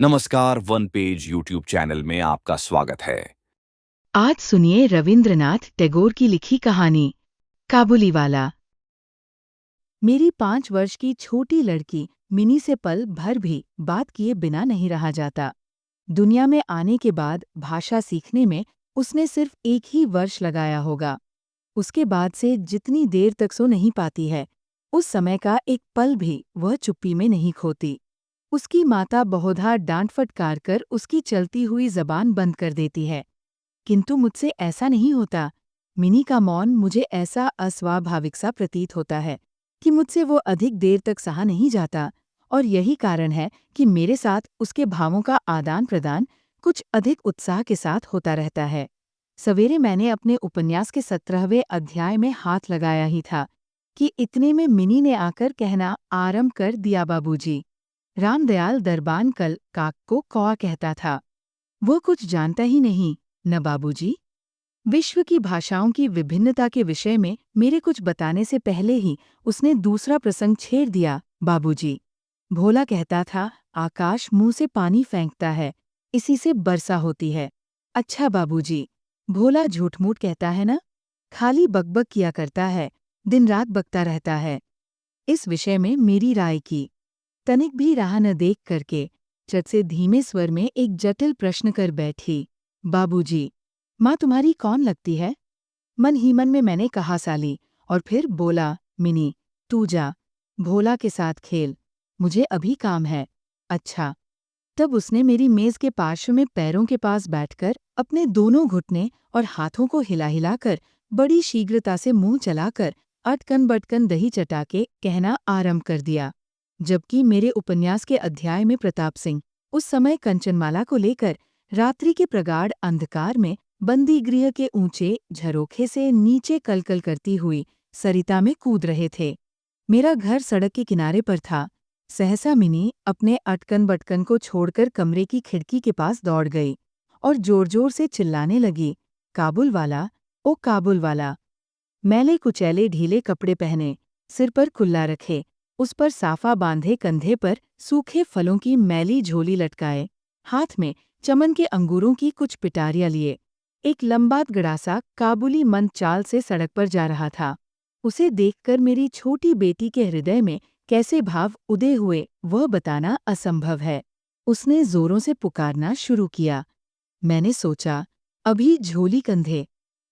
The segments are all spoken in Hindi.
नमस्कार, वन पेज यूट्यूब चैनल में आपका स्वागत है। आज सुनिए रविंद्रनाथ टैगोर की लिखी कहानी काबुलीवाला। मेरी 5 वर्ष की छोटी लड़की मिनी से पल भर भी बात किए बिना नहीं रहा जाता। दुनिया में आने के बाद भाषा सीखने में उसने सिर्फ 1 ही वर्ष लगाया होगा। उसके बाद से जितनी देर तक सो नहीं पाती है, उस समय का एक पल भी वह चुप्पी में नहीं खोती। उसकी माता बहुधा डांट फटकार कर उसकी चलती हुई जबान बंद कर देती है, किंतु मुझसे ऐसा नहीं होता। मिनी का मौन मुझे ऐसा अस्वाभाविक सा प्रतीत होता है कि मुझसे वो अधिक देर तक सहा नहीं जाता, और यही कारण है कि मेरे साथ उसके भावों का आदान प्रदान कुछ अधिक उत्साह के साथ होता रहता है। सवेरे मैंने अपने उपन्यास के 17वें अध्याय में हाथ लगाया ही था कि इतने में मिनी ने आकर कहना आरंभ कर दिया, बाबूजी। रामदयाल दरबान कल काक को कौआ कहता था। वो कुछ जानता ही नहीं, न बाबूजी। विश्व की भाषाओं की विभिन्नता के विषय में मेरे कुछ बताने से पहले ही उसने दूसरा प्रसंग छेड़ दिया, बाबूजी। भोला कहता था, आकाश मुंह से पानी फेंकता है, इसी से वर्षा होती है। अच्छा बाबूजी, भोला झूठ-मूठ कहता है ना? खाली बकबक किया करता है, दिन रात बकता रहता है। इस विषय में मेरी राय की तनिक भी राह न देख करके चट से धीमे स्वर में एक जटिल प्रश्न कर बैठी, बाबूजी, माँ तुम्हारी कौन लगती है? मन ही मन में मैंने कहा साली, और फिर बोला, मिनी, तू जा, भोला के साथ खेल, मुझे अभी काम है। अच्छा। तब उसने मेरी मेज के पार्श्व में पैरों के पास बैठकर अपने दोनों घुटने और हाथों को हिला हिलाकर बड़ी शीघ्रता से मुंह चलाकर अटकन बटकन दही चटा के कहना आरंभ कर दिया, जबकि मेरे उपन्यास के अध्याय में प्रताप सिंह उस समय कंचनमाला को लेकर रात्रि के प्रगाढ़ अंधकार में बंदी गृह के ऊंचे झरोखे से नीचे कलकल करती हुई सरिता में कूद रहे थे। मेरा घर सड़क के किनारे पर था। सहसा मिनी अपने अटकन बटकन को छोड़कर कमरे की खिड़की के पास दौड़ गई और जोर जोर से चिल्लाने लगी, काबुल वाला, ओ काबुल वाला। मैले कुचैले ढीले कपड़े पहने, सिर पर कुल्ला रखे, उस पर साफा बांधे कंधे पर सूखे फलों की मैली झोली लटकाए, हाथ में चमन के अंगूरों की कुछ पिटारियां लिए, एक लंबा गड़ासा काबुली मंद चाल से सड़क पर जा रहा था। उसे देखकर मेरी छोटी बेटी के हृदय में कैसे भाव उदय हुए वह बताना असंभव है। उसने जोरों से पुकारना शुरू किया। मैंने सोचा, अभी झोली कंधे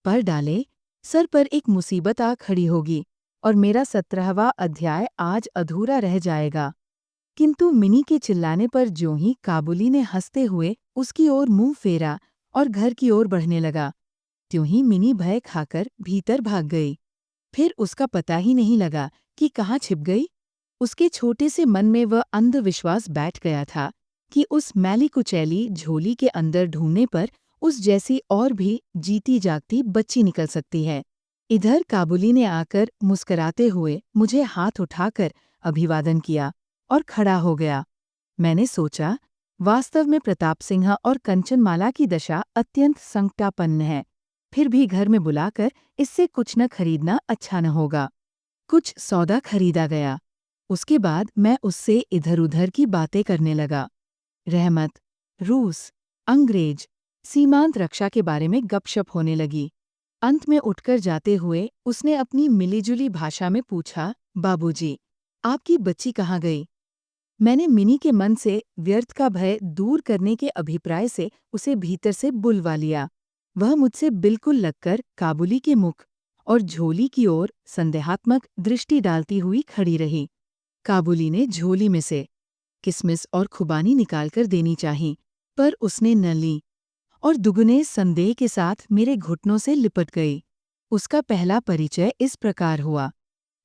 पर डाले, सर पर एक मुसीबत आ खड़ी होगी और मेरा 17वां अध्याय आज अधूरा रह जाएगा। किंतु मिनी के चिल्लाने पर ज्यों ही काबुली ने हंसते हुए उसकी ओर मुंह फेरा और घर की ओर बढ़ने लगा, त्यों ही मिनी भय खाकर भीतर भाग गई। फिर उसका पता ही नहीं लगा कि कहाँ छिप गई। उसके छोटे से मन में वह अंधविश्वास बैठ गया था कि उस मैली कुचैली झोली के अंदर ढूंढने पर उस जैसी और भी जीती जागती बच्ची निकल सकती है। इधर काबुली ने आकर मुस्कराते हुए मुझे हाथ उठाकर अभिवादन किया और खड़ा हो गया। मैंने सोचा, वास्तव में प्रताप सिंह और कंचनमाला की दशा अत्यंत संकटापन्न है, फिर भी घर में बुलाकर इससे कुछ न खरीदना अच्छा न होगा। कुछ सौदा खरीदा गया। उसके बाद मैं उससे इधर-उधर की बातें करने लगा। रहमत, रूस, अंग्रेज, सीमांत रक्षा के बारे में गपशप होने लगी। अंत में उठकर जाते हुए उसने अपनी मिलीजुली भाषा में पूछा, बाबूजी, आपकी बच्ची कहाँ गई? मैंने मिनी के मन से व्यर्थ का भय दूर करने के अभिप्राय से उसे भीतर से बुलवा लिया। वह मुझसे बिल्कुल लगकर काबुली के मुख और झोली की ओर संदेहात्मक दृष्टि डालती हुई खड़ी रही। काबुली ने झोली में से किसमिस और खुबानी निकालकर देनी चाही, पर उसने न ली और दुगने संदेह के साथ मेरे घुटनों से लिपट गई। उसका पहला परिचय इस प्रकार हुआ।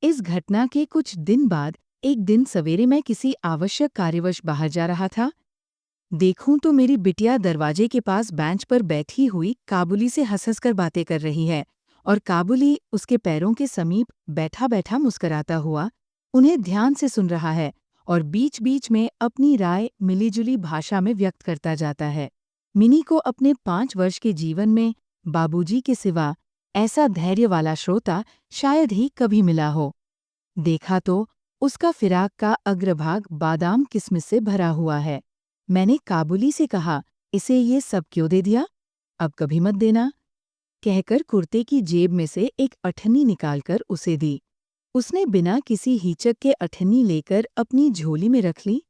इस घटना के कुछ दिन बाद एक दिन सवेरे मैं किसी आवश्यक कार्यवश बाहर जा रहा था। देखूं तो मेरी बिटिया दरवाजे के पास बेंच पर बैठी हुई काबुली से हंस-हंस कर बातें कर रही है और काबुली उसके पैरों के समीप बैठा-बैठा मुस्कराता हुआ उन्हें ध्यान से सुन रहा है और बीच-बीच में अपनी राय मिलीजुली भाषा में व्यक्त करता जाता है। मिनी को अपने 5 वर्ष के जीवन में बाबूजी के सिवा ऐसा धैर्य वाला श्रोता शायद ही कभी मिला हो। देखा तो उसका फिराक का अग्रभाग बादाम किस्मिस से भरा हुआ है। मैंने काबुली से कहा, इसे ये सब क्यों दे दिया? अब कभी मत देना, कहकर कुर्ते की जेब में से एक अठन्नी निकालकर उसे दी। उसने बिना किसी हिचक के अठन्नी लेकर अपनी झोली में रख ली।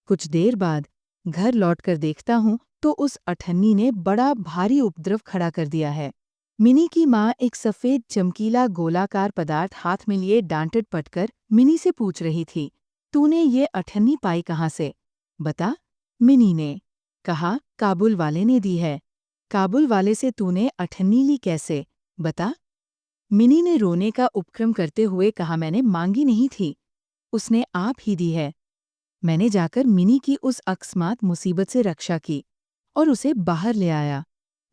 कुछ देर बाद घर लौटकर देखता हूँ तो उस अठन्नी ने बड़ा भारी उपद्रव खड़ा कर दिया है। मिनी की माँ एक सफ़ेद चमकीला गोलाकार पदार्थ हाथ में लिए डांटट पटकर मिनी से पूछ रही थी, तूने ये अठन्नी पाई कहाँ से? बता। मिनी ने कहा, काबुल वाले ने दी है। काबुल वाले से तूने अठन्नी ली कैसे? बता। मिनी ने रोने का उपक्रम करते हुए कहा, मैंने मांगी नहीं थी, उसने आप ही दी है। मैंने जाकर मिनी की उस अकस्मात मुसीबत से रक्षा की और उसे बाहर ले आया।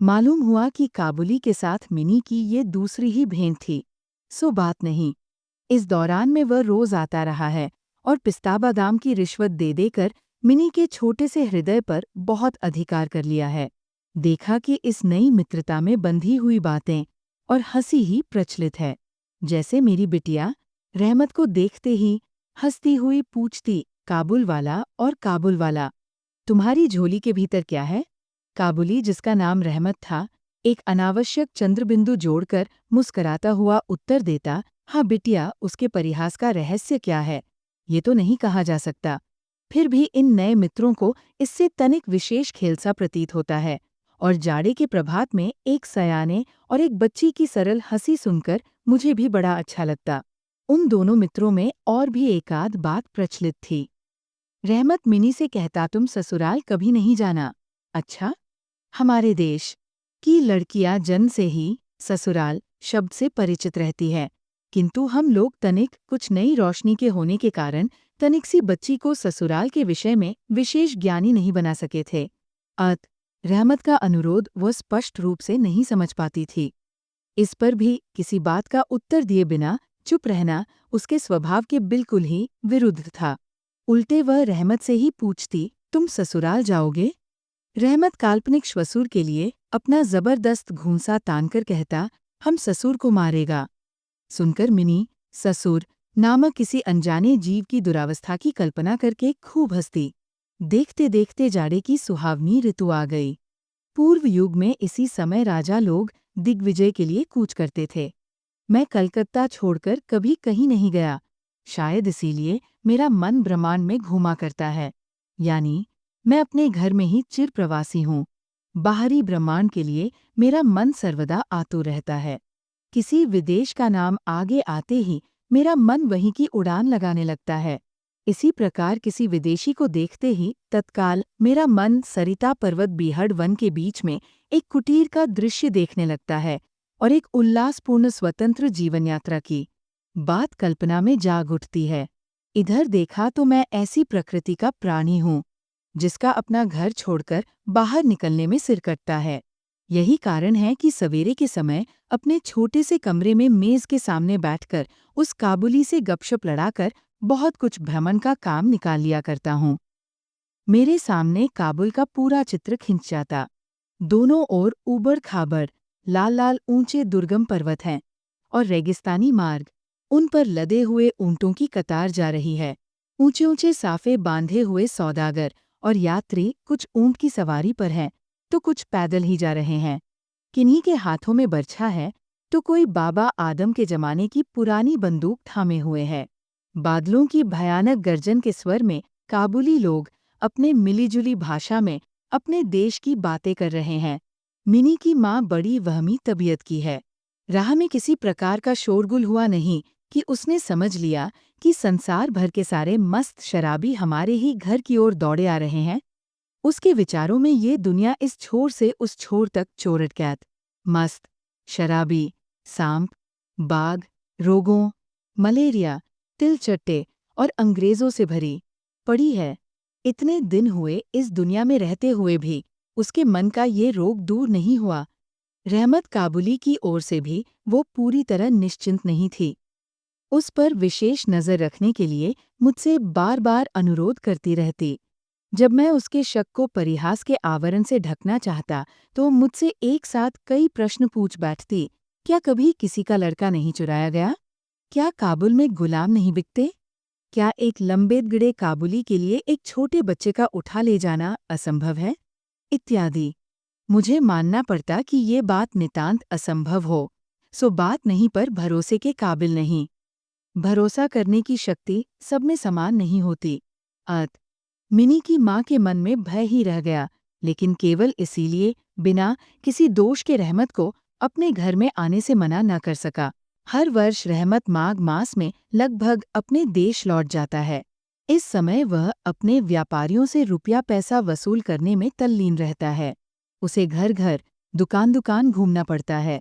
मालूम हुआ कि काबुली के साथ मिनी की ये दूसरी ही भेंट थी। सो बात नहीं, इस दौरान में वह रोज आता रहा है और पिस्ता बादाम की रिश्वत दे देकर मिनी के छोटे से हृदय पर बहुत अधिकार कर लिया है। देखा कि इस नई मित्रता में बंधी हुई बातें और हंसी ही प्रचलित है। जैसे मेरी बिटिया रहमत को देखते ही हंसती हुई पूछती, काबुल वाला और काबुल वाला, तुम्हारी झोली के भीतर क्या है? काबुली, जिसका नाम रहमत था, एक अनावश्यक चंद्रबिंदु जोड़कर मुस्कराता हुआ उत्तर देता, हाँ बिटिया, उसके परिहास का रहस्य क्या है, ये तो नहीं कहा जा सकता। फिर भी इन नए मित्रों को इससे तनिक विशेष खेलसा प्रतीत होता है, और जाड़े के प्रभात में एक सयाने और एक बच्ची की सरल हंसी सुनकर मुझे भी बड़ा अच्छा लगता। उन दोनों मित्रों में और भी एकाध बात प्रचलित थी। रहमत मिनी से कहता, तुम ससुराल कभी नहीं जाना? अच्छा, हमारे देश की लड़कियां जन्म से ही ससुराल शब्द से परिचित रहती है, किंतु हम लोग तनिक कुछ नई रोशनी के होने के कारण तनिक सी बच्ची को ससुराल के विषय में विशेष ज्ञानी नहीं बना सके थे। अत रहमत का अनुरोध वह स्पष्ट रूप से नहीं समझ पाती थी। इस पर भी किसी बात का उत्तर दिए बिना चुप रहना उसके स्वभाव के बिल्कुल ही विरुद्ध था। उल्टे वह रहमत से ही पूछती, तुम ससुराल जाओगे? रहमत काल्पनिक श्वसुर के लिए अपना जबरदस्त घूंसा तानकर कहता, हम ससुर को मारेगा। सुनकर मिनी ससुर नामक किसी अनजाने जीव की दुरावस्था की कल्पना करके खूब हंसती। देखते देखते जाड़े की सुहावनी ऋतु आ गई। पूर्व युग में इसी समय राजा लोग दिग्विजय के लिए कूच करते थे। मैं कलकत्ता छोड़कर कभी कहीं नहीं गया, शायद इसीलिए मेरा मन ब्रह्मांड में घूमा करता है, यानी मैं अपने घर में ही चिर प्रवासी हूँ। बाहरी ब्रह्मांड के लिए मेरा मन सर्वदा आतुर रहता है। किसी विदेश का नाम आगे आते ही मेरा मन वहीं की उड़ान लगाने लगता है। इसी प्रकार किसी विदेशी को देखते ही तत्काल मेरा मन सरिता पर्वत बीहड़ वन के बीच में एक कुटीर का दृश्य देखने लगता है और एक उल्लासपूर्ण स्वतंत्र जीवन यात्रा की बात कल्पना में जाग उठती है। इधर देखा तो मैं ऐसी प्रकृति का प्राणी हूँ जिसका अपना घर छोड़कर बाहर निकलने में सिर कटता है। यही कारण है कि सवेरे के समय अपने छोटे से कमरे में मेज के सामने बैठकर उस काबुली से गपशप लड़ाकर बहुत कुछ भ्रमण का काम निकाल लिया करता हूँ। मेरे सामने काबुल का पूरा चित्र खिंच जाता। दोनों ओर ऊबड़ खाबड़ लाल लाल ऊंचे दुर्गम पर्वत हैं और रेगिस्तानी मार्ग, उन पर लदे हुए ऊंटों की कतार जा रही है। ऊंचे ऊंचे साफे बांधे हुए सौदागर और यात्री कुछ ऊंट की सवारी पर हैं तो कुछ पैदल ही जा रहे हैं। किन्हीं के हाथों में बर्छा है तो कोई बाबा आदम के जमाने की पुरानी बंदूक थामे हुए है। बादलों की भयानक गर्जन के स्वर में काबुली लोग अपने मिलीजुली भाषा में अपने देश की बातें कर रहे हैं। मिनी की माँ बड़ी वहमी तबीयत की है। राह में किसी प्रकार का शोरगुल हुआ नहीं कि उसने समझ लिया कि संसार भर के सारे मस्त शराबी हमारे ही घर की ओर दौड़े आ रहे हैं। उसके विचारों में ये दुनिया इस छोर से उस छोर तक चोरट कैद, मस्त, शराबी, सांप, बाघ, रोगों, मलेरिया, तिलचट्टे और अंग्रेजों से भरी पड़ी है। इतने दिन हुए इस दुनिया में रहते हुए भी उसके मन का ये रोग दूर नहीं हुआ। रहमत काबुली की ओर से भी वो पूरी तरह निश्चिंत नहीं थी। उस पर विशेष नज़र रखने के लिए मुझसे बार बार अनुरोध करती रहती। जब मैं उसके शक को परिहास के आवरण से ढकना चाहता तो मुझसे एक साथ कई प्रश्न पूछ बैठती। क्या कभी किसी का लड़का नहीं चुराया गया? क्या काबुल में गुलाम नहीं बिकते? क्या एक लंबे गिड़े काबुली के लिए एक छोटे बच्चे का उठा ले जाना असंभव है? इत्यादि। मुझे मानना पड़ता कि ये बात नितांत असंभव हो, सो बात नहीं पर भरोसे के काबिल नहीं। भरोसा करने की शक्ति सब में समान नहीं होती। अत मिनी की माँ के मन में भय ही रह गया, लेकिन केवल इसीलिए बिना किसी दोष के रहमत को अपने घर में आने से मना न कर सका। हर वर्ष रहमत माघ मास में लगभग अपने देश लौट जाता है। इस समय वह अपने व्यापारियों से रुपया पैसा वसूल करने में तल्लीन रहता है। उसे घर घर, दुकान दुकान घूमना पड़ता है,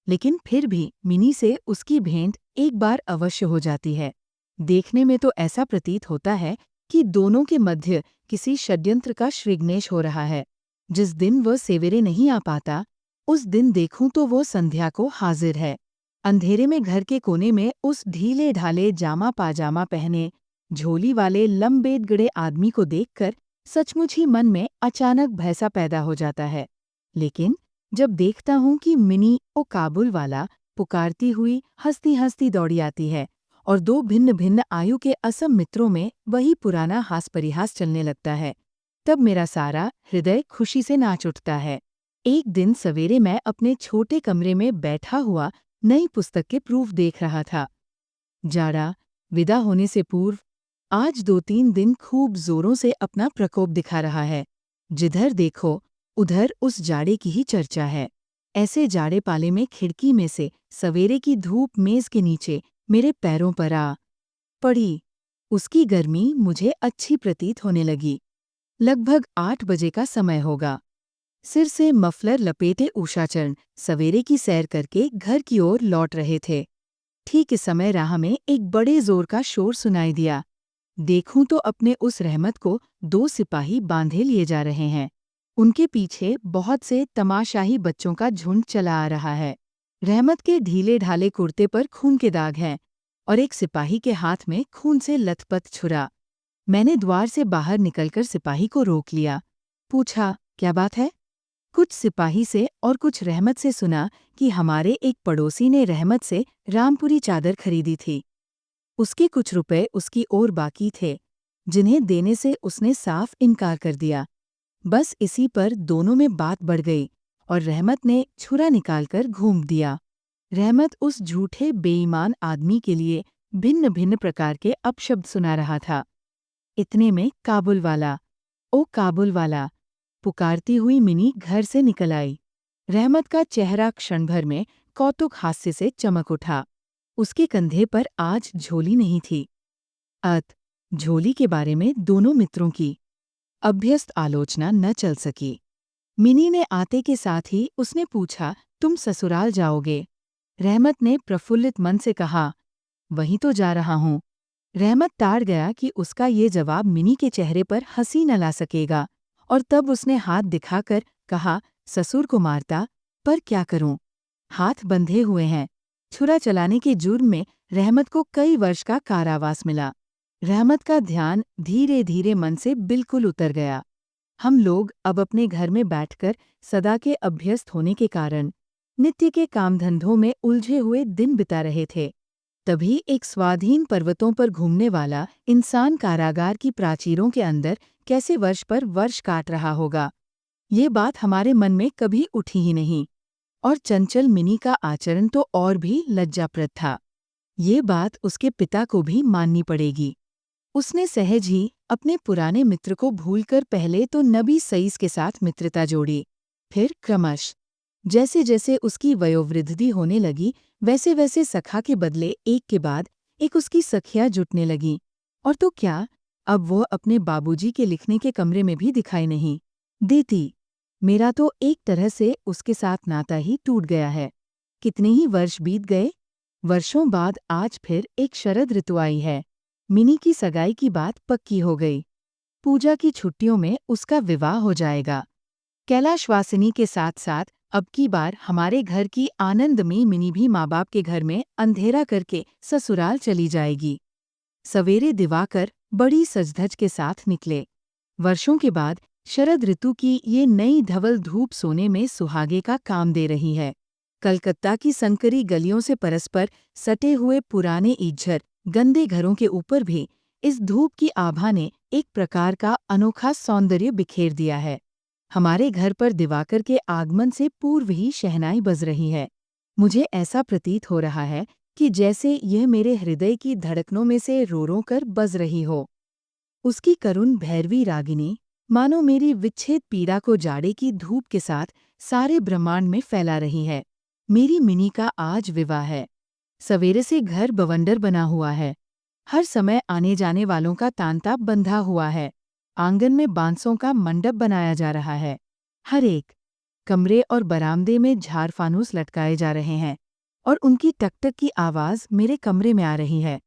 लेकिन फिर भी मिनी से उसकी भेंट एक बार अवश्य हो जाती है। देखने में तो ऐसा प्रतीत होता है कि दोनों के मध्य किसी षड्यंत्र का श्रीगणेश हो रहा है। जिस दिन वह सवेरे नहीं आ पाता, उस दिन देखूं तो वो संध्या को हाजिर है। अंधेरे में घर के कोने में उस ढीले ढाले जामा पाजामा पहने झोली वाले लंबे गिड़े आदमी को देखकर सचमुच ही मन में अचानक भय सा पैदा हो जाता है। लेकिन जब देखता हूँ कि मिनी ओ काबुल वाला पुकारती हुई हंसती हंसती दौड़ी आती है और दो भिन्न भिन्न आयु के असम मित्रों में वही पुराना हास परिहास चलने लगता है, तब मेरा सारा हृदय खुशी से नाच उठता है। एक दिन सवेरे मैं अपने छोटे कमरे में बैठा हुआ नई पुस्तक के प्रूफ देख रहा था। जाड़ा विदा होने से पूर्व आज 2-3 दिन खूब जोरों से अपना प्रकोप दिखा रहा है। जिधर देखो उधर उस जाड़े की ही चर्चा है। ऐसे जाड़े पाले में खिड़की में से सवेरे की धूप मेज के नीचे मेरे पैरों पर आ पड़ी। उसकी गर्मी मुझे अच्छी प्रतीत होने लगी। लगभग 8 बजे का समय होगा। सिर से मफलर लपेटे उषाचरण सवेरे की सैर करके घर की ओर लौट रहे थे। ठीक इस समय राह में एक बड़े जोर का शोर सुनाई दिया। देखूं तो अपने उस रहमत को 2 सिपाही बांधे लिए जा रहे हैं। उनके पीछे बहुत से तमाशाही बच्चों का झुंड चला आ रहा है। रहमत के ढीले ढाले कुर्ते पर खून के दाग हैं और एक सिपाही के हाथ में खून से लथपथ छुरा। मैंने द्वार से बाहर निकलकर सिपाही को रोक लिया। पूछा, क्या बात है? कुछ सिपाही से और कुछ रहमत से सुना कि हमारे एक पड़ोसी ने रहमत से रामपुरी चादर खरीदी थी। उसके कुछ रुपए उसकी ओर बाकी थे, जिन्हें देने से उसने साफ इनकार कर दिया। बस इसी पर दोनों में बात बढ़ गई और रहमत ने छुरा निकालकर घूम दिया। रहमत उस झूठे बेईमान आदमी के लिए भिन्न भिन्न प्रकार के अपशब्द सुना रहा था। इतने में काबुल वाला, ओ काबुल वाला, पुकारती हुई मिनी घर से निकल आई। रहमत का चेहरा क्षण भर में कौतुक हास्य से चमक उठा। उसके कंधे पर आज झोली नहीं थी। अत झोली के बारे में दोनों मित्रों की अभ्यस्त आलोचना न चल सकी। मिनी ने आते के साथ ही उसने पूछा, तुम ससुराल जाओगे? रहमत ने प्रफुल्लित मन से कहा, वहीं तो जा रहा हूँ। रहमत ताड़ गया कि उसका ये जवाब मिनी के चेहरे पर हंसी न ला सकेगा और तब उसने हाथ दिखाकर कहा, ससुर को मारता, पर क्या करूं? हाथ बंधे हुए हैं। छुरा चलाने के जुर्म में रहमत को कई वर्ष का कारावास मिला। रहमत का ध्यान धीरे धीरे मन से बिल्कुल उतर गया। हम लोग अब अपने घर में बैठकर सदा के अभ्यस्त होने के कारण नित्य के कामधंधों में उलझे हुए दिन बिता रहे थे। तभी एक स्वाधीन पर्वतों पर घूमने वाला इंसान कारागार की प्राचीरों के अंदर कैसे वर्ष पर वर्ष काट रहा होगा, ये बात हमारे मन में कभी उठी ही नहीं। और चंचल मिनी का आचरण तो और भी लज्जाप्रद था। ये बात उसके पिता को भी माननी पड़ेगी। उसने सहज ही अपने पुराने मित्र को भूलकर पहले तो नबी सईस के साथ मित्रता जोड़ी, फिर क्रमश जैसे जैसे उसकी वयोवृद्धि होने लगी वैसे वैसे सखा के बदले एक के बाद एक उसकी सखियां जुटने लगीं। और तो क्या, अब वो अपने बाबूजी के लिखने के कमरे में भी दिखाई नहीं देती। मेरा तो एक तरह से उसके साथ नाता ही टूट गया है। कितने ही वर्ष बीत गए। वर्षों बाद आज फिर एक शरद ऋतु आई है। मिनी की सगाई की बात पक्की हो गई। पूजा की छुट्टियों में उसका विवाह हो जाएगा। कैलाशवासिनी के साथ साथ अब की बार हमारे घर की आनंद में मिनी भी माँ बाप के घर में अंधेरा करके ससुराल चली जाएगी। सवेरे दिवाकर बड़ी सजधज के साथ निकले। वर्षों के बाद शरद ऋतु की ये नई धवल धूप सोने में सुहागे का काम दे रही है। कलकत्ता की संकरी गलियों से परस्पर सटे हुए पुराने इज्जर गंदे घरों के ऊपर भी इस धूप की आभा ने एक प्रकार का अनोखा सौंदर्य बिखेर दिया है। हमारे घर पर दिवाकर के आगमन से पूर्व ही शहनाई बज रही है। मुझे ऐसा प्रतीत हो रहा है कि जैसे यह मेरे हृदय की धड़कनों में से रो कर बज रही हो। उसकी करुण भैरवी रागिनी मानो मेरी विच्छेद पीड़ा को जाड़े की धूप के साथ सारे ब्रह्मांड में फैला रही है। मेरी मिनी का आज विवाह है। सवेरे से घर बवंडर बना हुआ है। हर समय आने जाने वालों का तांता बंधा हुआ है। आंगन में बांसों का मंडप बनाया जा रहा है। हर एक कमरे और बरामदे में झाड़ फानूस लटकाए जा रहे हैं और उनकी टकटक की आवाज मेरे कमरे में आ रही है।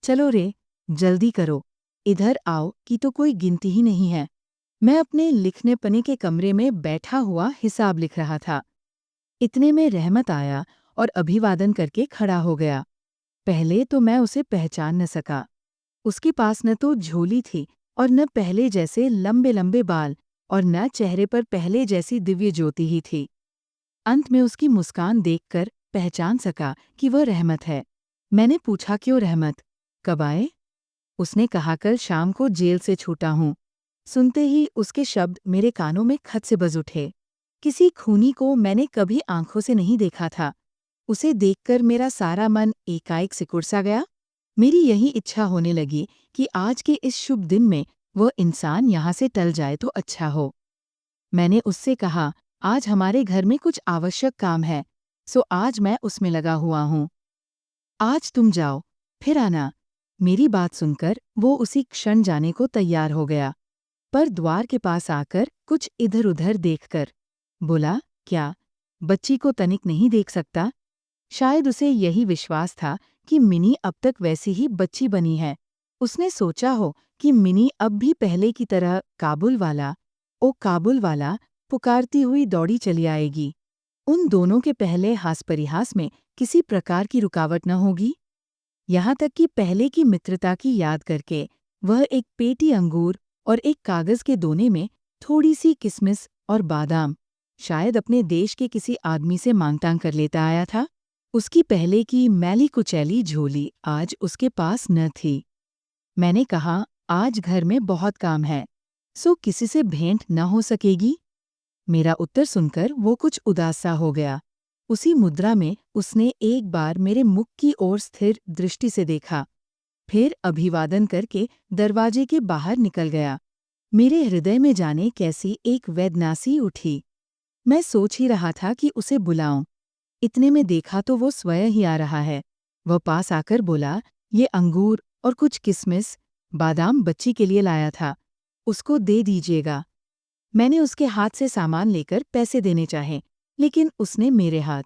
चलो रे, जल्दी करो, इधर आओ कि तो कोई गिनती ही नहीं है। मैं अपने लिखने पने के कमरे में बैठा हुआ हिसाब लिख रहा था। इतने में रहमत आया और अभिवादन करके खड़ा हो गया। पहले तो मैं उसे पहचान न सका। उसके पास न तो झोली थी और न पहले जैसे लंबे लंबे बाल और न चेहरे पर पहले जैसी दिव्य ज्योति ही थी। अंत में उसकी मुस्कान देखकर पहचान सका कि वह रहमत है। मैंने पूछा, क्यों रहमत, कब आए? उसने कहा, कल शाम को जेल से छूटा हूँ। सुनते ही उसके शब्द मेरे कानों में खत से बज उठे। किसी खूनी को मैंने कभी आंखों से नहीं देखा था। उसे देखकर मेरा सारा मन एकाएक सिकुड़ सा गया। मेरी यही इच्छा होने लगी कि आज के इस शुभ दिन में वह इंसान यहाँ से टल जाए तो अच्छा हो। मैंने उससे कहा, आज हमारे घर में कुछ आवश्यक काम है, सो आज मैं उसमें लगा हुआ हूँ। आज तुम जाओ, फिर आना। मेरी बात सुनकर वो उसी क्षण जाने को तैयार हो गया, पर द्वार के पास आकर कुछ इधर-उधर देखकर बोला, क्या बच्ची को तनिक नहीं देख सकता? शायद उसे यही विश्वास था कि मिनी अब तक वैसी ही बच्ची बनी है। उसने सोचा हो कि मिनी अब भी पहले की तरह काबुल वाला, ओ काबुल वाला पुकारती हुई दौड़ी चली आएगी। उन दोनों के पहले हास परिहास में किसी प्रकार की रुकावट न होगी। यहाँ तक कि पहले की मित्रता की याद करके वह एक पेटी अंगूर और एक कागज के दोने में थोड़ी सी किशमिश और बादाम शायद अपने देश के किसी आदमी से मांगतांग कर लेता आया था। उसकी पहले की मैली कुचैली झोली आज उसके पास न थी। मैंने कहा, आज घर में बहुत काम है, सो किसी से भेंट न हो सकेगी? मेरा उत्तर सुनकर वो कुछ उदास सा हो गया। उसी मुद्रा में उसने एक बार मेरे मुख की ओर स्थिर दृष्टि से देखा, फिर अभिवादन करके दरवाजे के बाहर निकल गया। मेरे हृदय में जाने कैसी एक वेदनासी उठी। मैं सोच ही रहा था कि उसे बुलाऊं। इतने में देखा तो वो स्वयं ही आ रहा है। वह पास आकर बोला, ये अंगूर और कुछ किशमिश बादाम बच्ची के लिए लाया था, उसको दे दीजिएगा। मैंने उसके हाथ से सामान लेकर पैसे देने चाहे, लेकिन उसने मेरे हाथ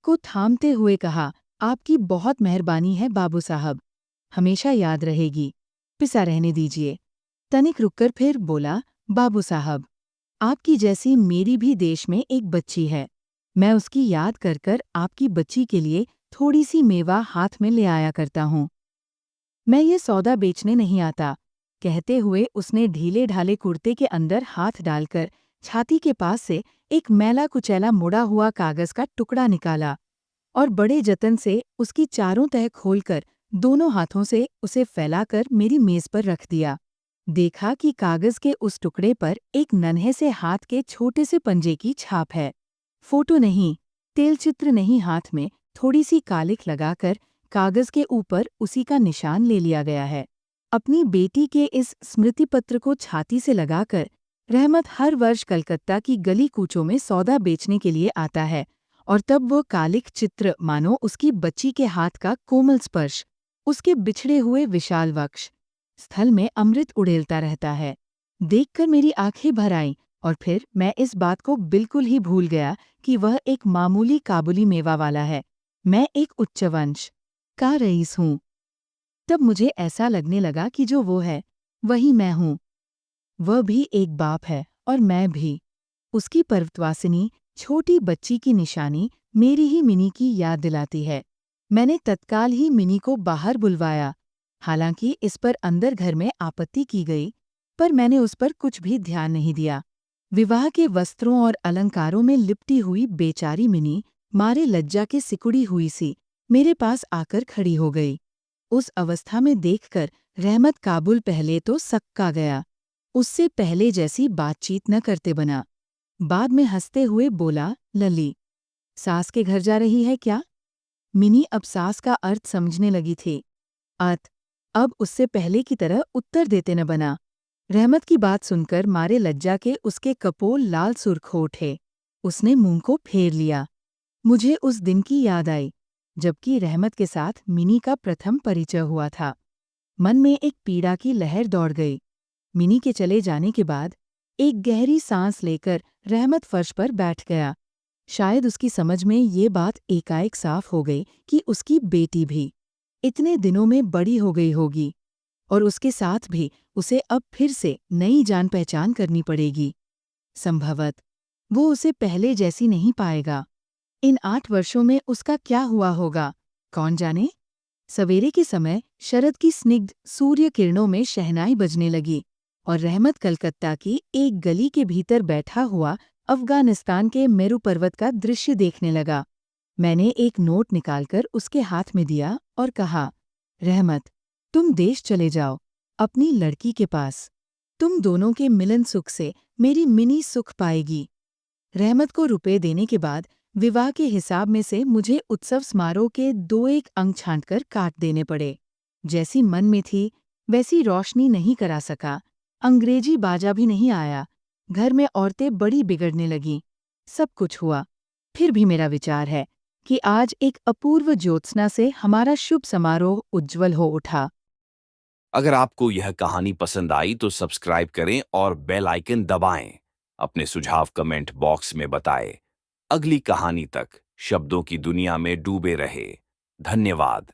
को थामते हुए कहा, आपकी बहुत मेहरबानी है बाबू साहब, हमेशा याद रहेगी, पिसा रहने दीजिए। तनिक रुककर फिर बोला, बाबू साहब, आपकी जैसी मेरी भी देश में एक बच्ची है। मैं उसकी याद कर कर आपकी बच्ची के लिए थोड़ी सी मेवा हाथ में ले आया करता हूँ। मैं ये सौदा बेचने नहीं आता, कहते हुए उसने ढीले ढाले कुर्ते के अंदर हाथ डालकर छाती के पास से एक मैला कुचैला मुड़ा हुआ कागज का टुकड़ा निकाला और बड़े जतन से उसकी चारों तह खोलकर दोनों हाथों से उसे फैलाकर मेरी मेज पर रख दिया। देखा कि कागज के उस टुकड़े पर एक नन्हे से हाथ के छोटे से पंजे की छाप है। फोटो नहीं, तेलचित्र नहीं, हाथ में थोड़ी सी कालिख लगाकर कागज के ऊपर उसी का निशान ले लिया गया है। अपनी बेटी के इस स्मृति पत्र को छाती से लगाकर रहमत हर वर्ष कलकत्ता की गली कूचों में सौदा बेचने के लिए आता है और तब वो कालिख चित्र मानो उसकी बच्ची के हाथ का कोमल स्पर्श, उसके बिछड़े हुए विशाल वक्ष स्थल में अमृत उड़ेलता रहता है। देखकर मेरी आंखें भर आईं और फिर मैं इस बात को बिल्कुल ही भूल गया कि वह एक मामूली काबुली मेवा वाला है। मैं एक उच्च वंश का रईस हूँ। तब मुझे ऐसा लगने लगा कि जो वो है वही मैं हूँ। वह भी एक बाप है और मैं भी। उसकी पर्वतवासिनी छोटी बच्ची की निशानी मेरी ही मिनी की याद दिलाती है। मैंने तत्काल ही मिनी को बाहर बुलवाया। हालांकि इस पर अंदर घर में आपत्ति की गई, पर मैंने उस पर कुछ भी ध्यान नहीं दिया। विवाह के वस्त्रों और अलंकारों में लिपटी हुई बेचारी मिनी मारे लज्जा के सिकुड़ी हुई सी मेरे पास आकर खड़ी हो गई। उस अवस्था में देखकर रहमत काबुल पहले तो सक्का गया। उससे पहले जैसी बातचीत न करते बना। बाद में हंसते हुए बोला, लली, सास के घर जा रही है क्या? मिनी अब सास का अर्थ समझने लगी थी। अब उससे पहले की तरह उत्तर देते न बना। रहमत की बात सुनकर मारे लज्जा के उसके कपोल लाल सुर्ख हो उठे। उसने मुंह को फेर लिया। मुझे उस दिन की याद आई जबकि रहमत के साथ मिनी का प्रथम परिचय हुआ था। मन में एक पीड़ा की लहर दौड़ गई। मिनी के चले जाने के बाद एक गहरी सांस लेकर रहमत फर्श पर बैठ गया। शायद उसकी समझ में ये बात एकाएक साफ हो गई कि उसकी बेटी भी इतने दिनों में बड़ी हो गई होगी और उसके साथ भी उसे अब फिर से नई जान पहचान करनी पड़ेगी। संभवत वो उसे पहले जैसी नहीं पाएगा। इन 8 वर्षों में उसका क्या हुआ होगा, कौन जाने। सवेरे के समय शरद की स्निग्ध सूर्य किरणों में शहनाई बजने लगी और रहमत कलकत्ता की एक गली के भीतर बैठा हुआ अफगानिस्तान के मेरू पर्वत का दृश्य देखने लगा। मैंने एक नोट निकालकर उसके हाथ में दिया और कहा, रहमत, तुम देश चले जाओ, अपनी लड़की के पास। तुम दोनों के मिलन सुख से मेरी मिनी सुख पाएगी। रहमत को रुपए देने के बाद विवाह के हिसाब में से मुझे उत्सव समारोह के 2-1 अंक छांटकर काट देने पड़े। जैसी मन में थी वैसी रोशनी नहीं करा सका। अंग्रेजी बाजा भी नहीं आया। घर में औरतें बड़ी बिगड़ने लगीं। सब कुछ हुआ। फिर भी मेरा विचार है कि आज एक अपूर्व ज्योत्सना से हमारा शुभ समारोह उज्ज्वल हो उठा। अगर आपको यह कहानी पसंद आई तो सब्सक्राइब करें और बेल आइकन दबाएं। अपने सुझाव कमेंट बॉक्स में बताएं। अगली कहानी तक शब्दों की दुनिया में डूबे रहे। धन्यवाद।